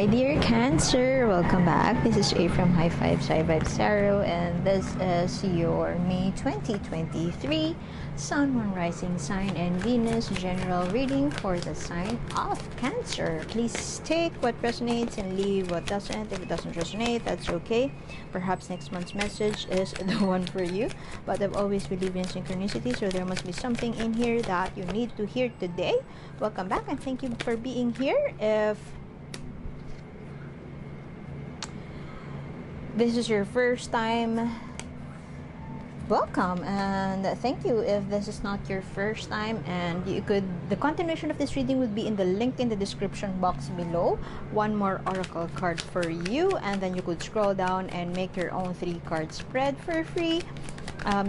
My dear Cancer, welcome back. This is A from High Five Sci Vibe Tarot, and this is your May 2023 Sun, Moon, Rising sign and Venus general reading for the sign of Cancer. Please take what resonates and leave what doesn't. If it doesn't resonate, that's okay. Perhaps next month's message is the one for you, but I've always believed in synchronicity, so there must be something in here that you need to hear today. Welcome back and thank you for being here. If this is your first time, welcome, and thank you if this is not your first time. And the continuation of this reading would be in the link in the description box below. One more oracle card for you, and then you could scroll down and make your own 3-card spread for free.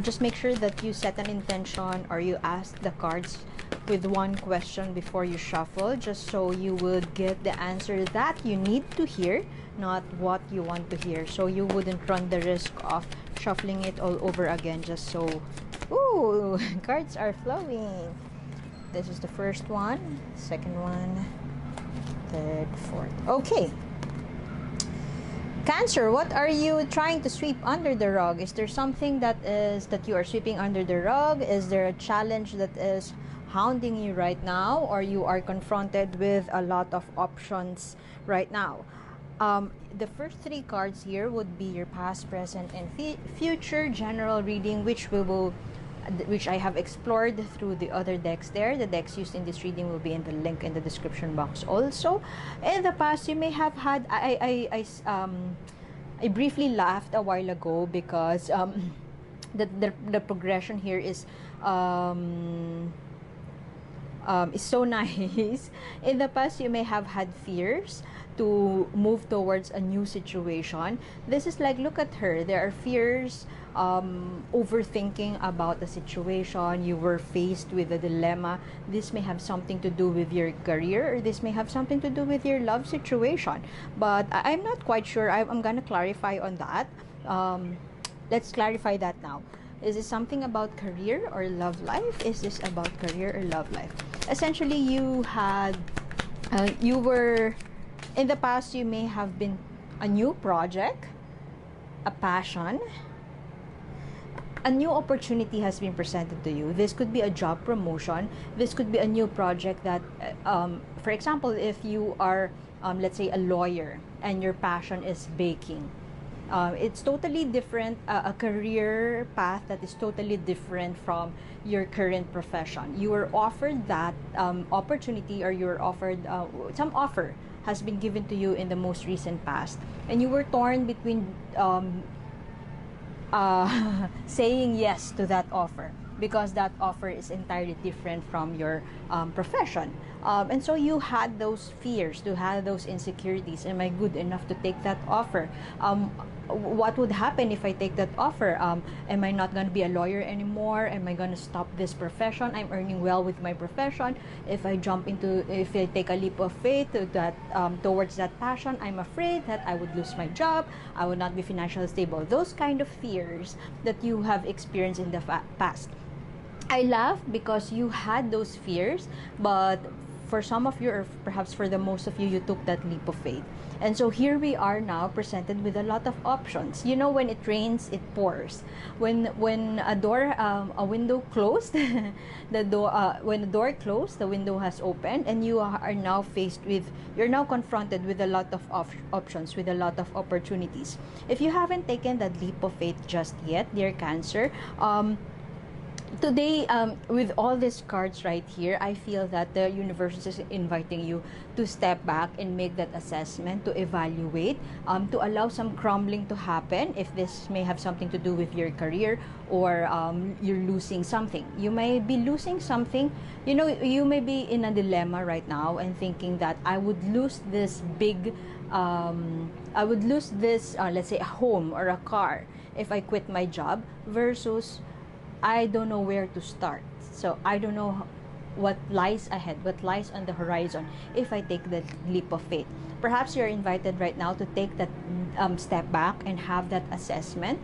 Just make sure that you set an intention, or you ask the cards with one question before you shuffle, just so you would get the answer that you need to hear, not what you want to hear, so you wouldn't run the risk of shuffling it all over again. Just so, ooh, cards are flowing. This is the first one, second one, third, fourth. Okay, Cancer, what are you trying to sweep under the rug? Is there something that you are sweeping under the rug? Is there a challenge that is hounding you right now, or you are confronted with a lot of options right now? The first 3 cards here would be your past, present, and future general reading, which I have explored through the other decks there. The decks used in this reading will be in the link in the description box also. In the past, you may have had, I briefly laughed a while ago because the progression here is so nice. In the past, you may have had fears to move towards a new situation. This is like, look at her. There are fears, overthinking about the situation. You were faced with a dilemma. This may have something to do with your career, or this may have something to do with your love situation. But I'm not quite sure. I'm gonna clarify on that. Let's clarify that now. Is this something about career or love life? Is this about career or love life? Essentially, you were, in the past, you may have been a new project, a passion, a new opportunity has been presented to you. This could be a job promotion. This could be a new project that, for example, if you are, let's say, a lawyer and your passion is baking. It's totally different, a career path that is totally different from your current profession. You were offered that opportunity, or you were offered some offer has been given to you in the most recent past, and you were torn between saying yes to that offer, because that offer is entirely different from your profession. And so you had those fears, you had those insecurities. Am I good enough to take that offer? What would happen if I take that offer? Am I not going to be a lawyer anymore? Am I going to stop this profession? I'm earning well with my profession. If I take a leap of faith towards that passion, I'm afraid that I would lose my job. I would not be financially stable. Those kind of fears that you have experienced in the past. I laugh because you had those fears, but for some of you, or perhaps for the most of you, you took that leap of faith. And so here we are now, presented with a lot of options. You know, when it rains, it pours. When a window closed, when the door closed, the window has opened, and you are now you're now confronted with a lot of options, with a lot of opportunities. If you haven't taken that leap of faith just yet, dear Cancer, today, with all these cards right here, I feel that the universe is inviting you to step back and make that assessment, to evaluate, to allow some crumbling to happen. If this may have something to do with your career, or you're losing something. You may be losing something. You know, you may be in a dilemma right now and thinking that I would lose this big, let's say, a home or a car if I quit my job, versus I don't know where to start. So I don't know what lies ahead, what lies on the horizon if I take the leap of faith. Perhaps you're invited right now to take that step back and have that assessment.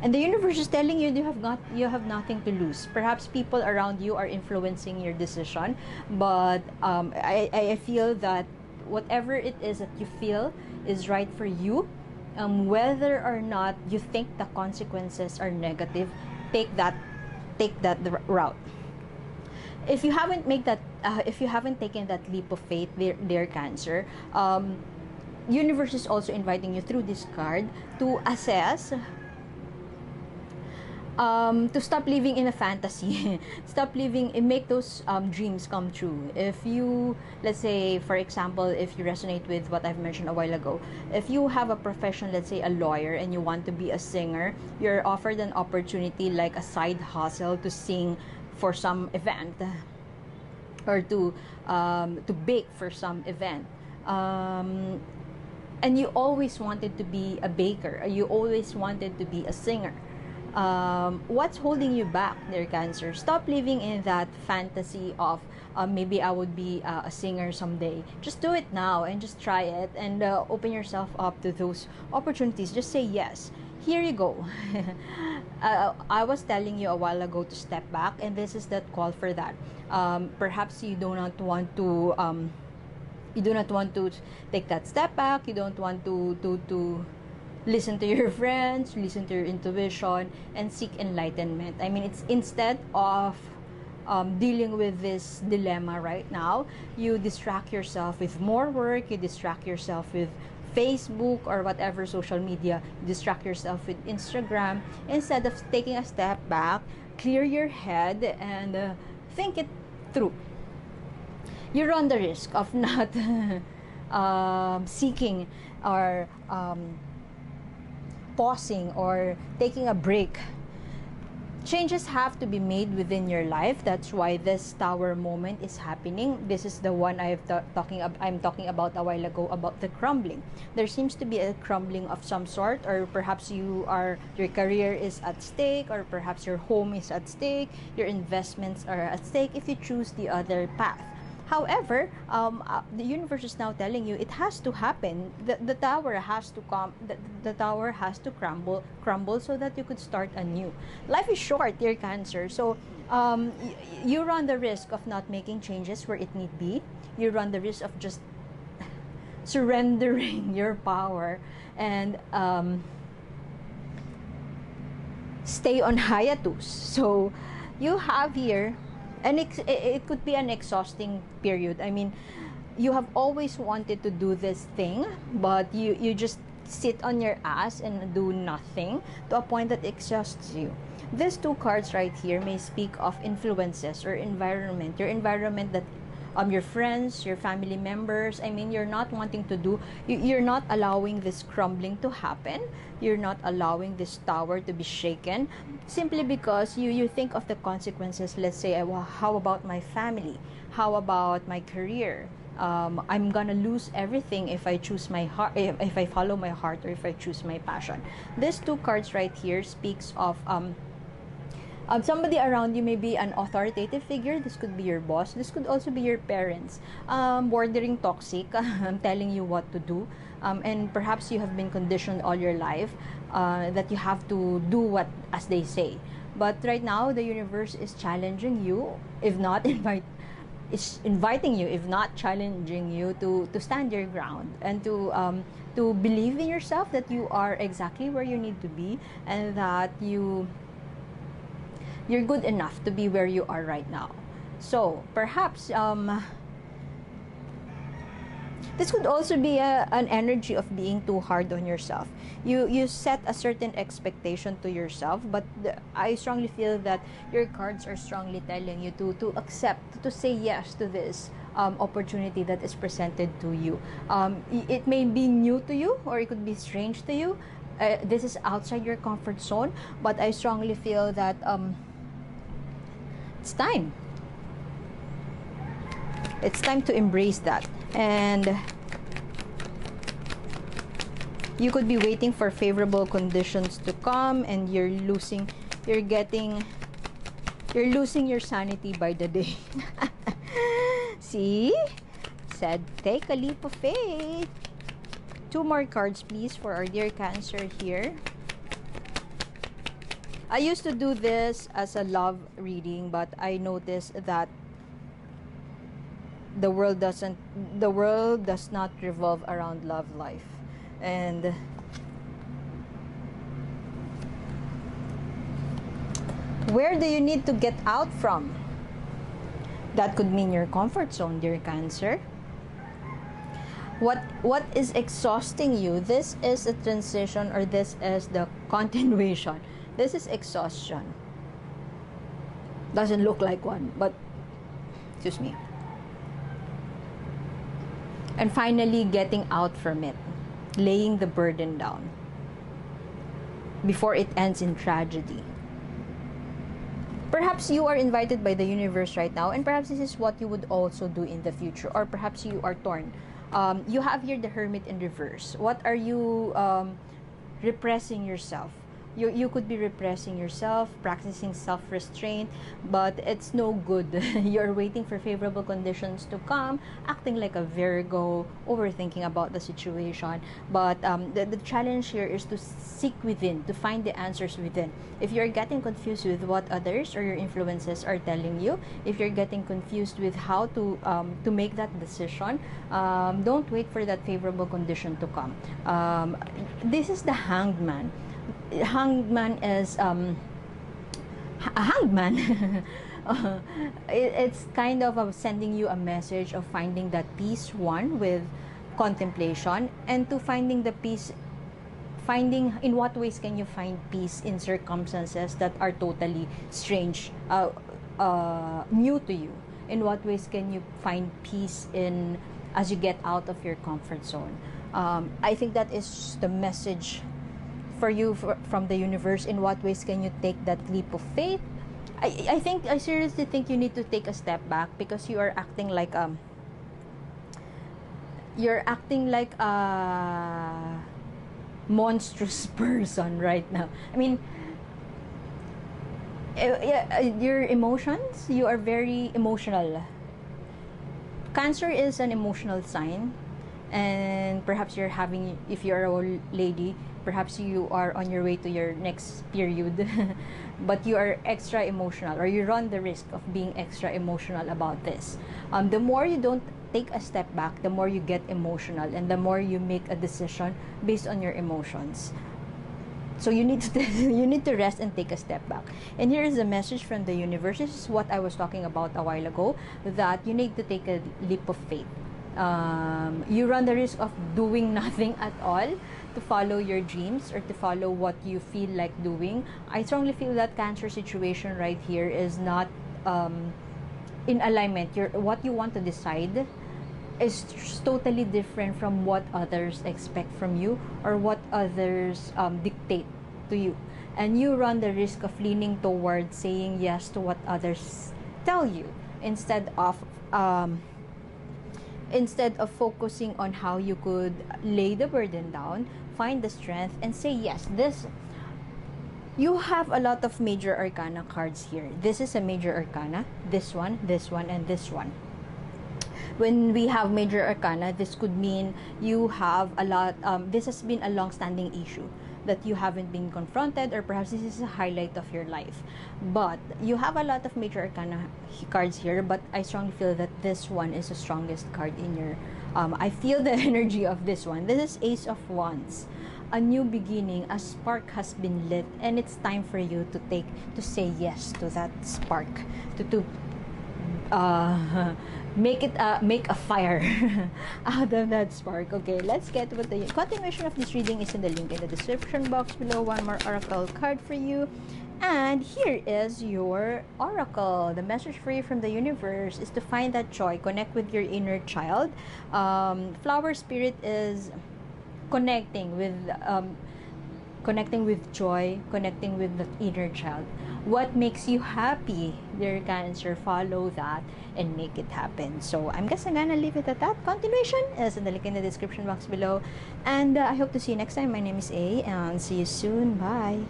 And the universe is telling you you have nothing to lose. Perhaps people around you are influencing your decision, but I feel that whatever it is that you feel is right for you, whether or not you think the consequences are negative, take that route. If you haven't made that if you haven't taken that leap of faith, dear Cancer, universe is also inviting you through this card to assess, to stop living in a fantasy. Stop living and make those dreams come true. If you, let's say, for example, if you resonate with what I've mentioned a while ago, if you have a profession, let's say a lawyer, and you want to be a singer, you're offered an opportunity like a side hustle to sing for some event, or to bake for some event, and you always wanted to be a baker, or you always wanted to be a singer. What's holding you back, dear Cancer? Stop living in that fantasy of maybe I would be a singer someday. Just do it now and just try it, and open yourself up to those opportunities. Just say yes. Here you go. I was telling you a while ago to step back, and this is that call for that. Perhaps you do not want to take that step back. You don't want to listen to your friends, listen to your intuition, and seek enlightenment. I mean, it's instead of dealing with this dilemma right now, you distract yourself with more work, you distract yourself with Facebook or whatever social media, you distract yourself with Instagram, instead of taking a step back, clear your head, and think it through. You run the risk of not seeking or pausing or taking a break. Changes have to be made within your life. That's why this tower moment is happening. This is the one I'm talking about a while ago, about the crumbling. There seems to be a crumbling of some sort, or perhaps your career is at stake, or perhaps your home is at stake, your investments are at stake if you choose the other path. However, the universe is now telling you it has to happen. The tower has to come. The tower has to crumble so that you could start anew. Life is short, dear Cancer. So you run the risk of not making changes where it need be. You run the risk of just surrendering your power and stay on hiatus. So you have here. And it could be an exhausting period. I mean, you have always wanted to do this thing, but you just sit on your ass and do nothing to a point that exhausts you. These two cards right here may speak of influences or environment. Your environment that your friends, your family members, I mean, you're not wanting to do, you're not allowing this crumbling to happen. You're not allowing this tower to be shaken simply because you think of the consequences. Let's say, well, how about my family? How about my career? I'm gonna lose everything if I choose my heart, if I follow my heart, or if I choose my passion. These two cards right here speaks of somebody around you, may be an authoritative figure. This could be your boss. This could also be your parents, bordering toxic, telling you what to do, and perhaps you have been conditioned all your life that you have to do what as they say. But right now, the universe is challenging you, if not inviting you, if not challenging you, to stand your ground and to believe in yourself, that you are exactly where you need to be, and that you're good enough to be where you are right now. So perhaps this could also be an energy of being too hard on yourself. You set a certain expectation to yourself, but I strongly feel that your cards are strongly telling you to accept, to say yes to this opportunity that is presented to you. It may be new to you, or it could be strange to you. This is outside your comfort zone, but I strongly feel that it's time. It's time to embrace that. And you could be waiting for favorable conditions to come, and you're losing your sanity by the day. See? Said, take a leap of faith. 2 more cards, please, for our dear Cancer here. I used to do this as a love reading, but I noticed that the world does not revolve around love life. And where do you need to get out from? That could mean your comfort zone, dear Cancer. What is exhausting you? This is a transition, or this is the continuation. This is exhaustion. Doesn't look like one, but excuse me. And finally getting out from it, laying the burden down before it ends in tragedy. Perhaps you are invited by the universe right now, and perhaps this is what you would also do in the future, or perhaps you are torn. You have here the Hermit in reverse. What are you repressing yourself? You could be repressing yourself, practicing self-restraint, but it's no good. You're waiting for favorable conditions to come, acting like a Virgo, overthinking about the situation. But the challenge here is to seek within, to find the answers within. If you're getting confused with what others or your influences are telling you, if you're getting confused with how to make that decision, don't wait for that favorable condition to come. This is the Hanged Man. Hangman is a hangman. It's kind of sending you a message of finding that peace, one, with contemplation, and to finding the peace, finding in what ways can you find peace in circumstances that are totally strange, new to you. In what ways can you find peace in as you get out of your comfort zone? I think that is the message for you from the universe. In what ways can you take that leap of faith? I seriously think you need to take a step back, because you are acting like a monstrous person right now. I mean, your emotions, you are very emotional. Cancer is an emotional sign, and perhaps you're having, if you're a lady, perhaps you are on your way to your next period, but you are extra emotional, or you run the risk of being extra emotional about this. The more you don't take a step back, the more you get emotional, and the more you make a decision based on your emotions. So you need to rest and take a step back. And here is a message from the universe. This is what I was talking about a while ago, that you need to take a leap of faith. You run the risk of doing nothing at all to follow your dreams, or to follow what you feel like doing. I strongly feel that Cancer situation right here is not in alignment. What you want to decide is totally different from what others expect from you, or what others dictate to you. And you run the risk of leaning towards saying yes to what others tell you, instead of focusing on how you could lay the burden down, find the strength, and say yes. You have a lot of major arcana cards here. This is a major arcana, this one, and this one. When we have major arcana, this could mean you have a lot, this has been a long-standing issue that you haven't been confronted, or perhaps this is a highlight of your life. But you have a lot of major arcana cards here, but I strongly feel that this one is the strongest card in your, I feel the energy of this one. This is Ace of Wands. A new beginning, a spark has been lit, and it's time for you to say yes to that spark, to make a fire out of that spark. Okay, let's get what the continuation of this reading is in the link in the description box below. One more oracle card for you, and here is your oracle. The message for you from the universe is to find that joy, connect with your inner child. Flower spirit is connecting with joy, connecting with the inner child. What makes you happy, dear Cancer? Follow that and make it happen. So I'm gonna leave it at that. Continuation is in the link in the description box below, and I hope to see you next time. My name is A, and see you soon. Bye.